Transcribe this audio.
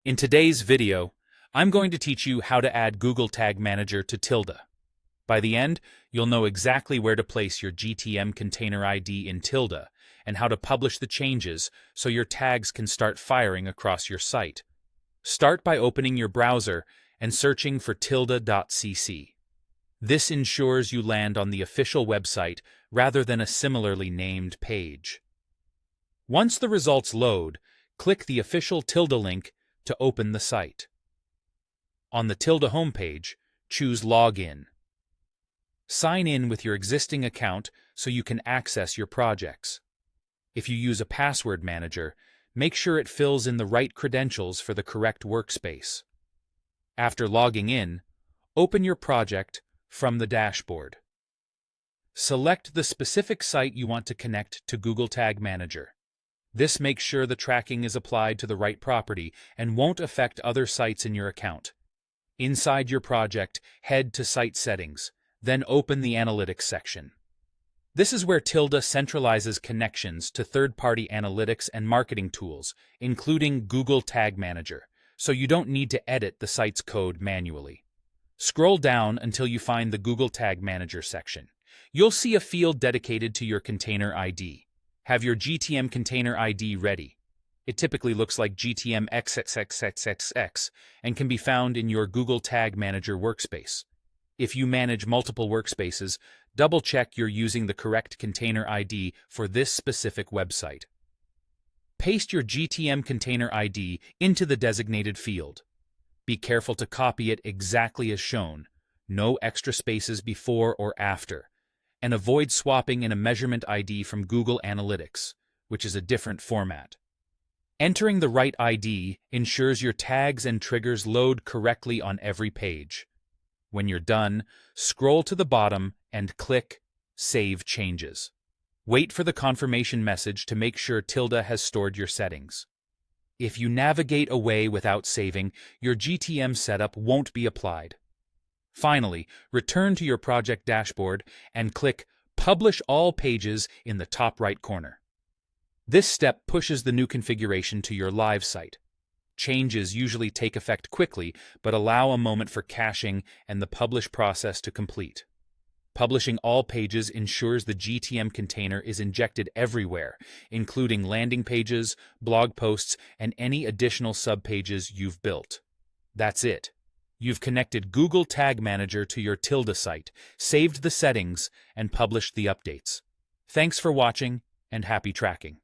In today's video, I'm going to teach you how to add Google Tag Manager to Tilda. By the end, you'll know exactly where to place your GTM container ID in Tilda and how to publish the changes so your tags can start firing across your site. Start by opening your browser and searching for tilda.cc. This ensures you land on the official website rather than a similarly named page. Once the results load, click the official Tilda link to open the site. On the Tilda homepage, choose Login. Sign in with your existing account so you can access your projects. If you use a password manager, make sure it fills in the right credentials for the correct workspace. After logging in, open your project from the dashboard. Select the specific site you want to connect to Google Tag Manager. This makes sure the tracking is applied to the right property and won't affect other sites in your account. Inside your project, head to Site Settings, then open the Analytics section. This is where Tilda centralizes connections to third-party analytics and marketing tools, including Google Tag Manager, so you don't need to edit the site's code manually. Scroll down until you find the Google Tag Manager section. You'll see a field dedicated to your container ID. Have your GTM container ID ready. It typically looks like GTM XXXXXX and can be found in your Google Tag Manager workspace. If you manage multiple workspaces, double-check you're using the correct container ID for this specific website. Paste your GTM container ID into the designated field. Be careful to copy it exactly as shown, no extra spaces before or after, and avoid swapping in a measurement ID from Google Analytics, which is a different format. Entering the right ID ensures your tags and triggers load correctly on every page. When you're done, scroll to the bottom and click Save Changes. Wait for the confirmation message to make sure Tilda has stored your settings. If you navigate away without saving, your GTM setup won't be applied. Finally, return to your project dashboard and click Publish All Pages in the top right corner. This step pushes the new configuration to your live site. Changes usually take effect quickly, but allow a moment for caching and the publish process to complete. Publishing all pages ensures the GTM container is injected everywhere, including landing pages, blog posts, and any additional subpages you've built. That's it. You've connected Google Tag Manager to your Tilda site, saved the settings, and published the updates. Thanks for watching, and happy tracking.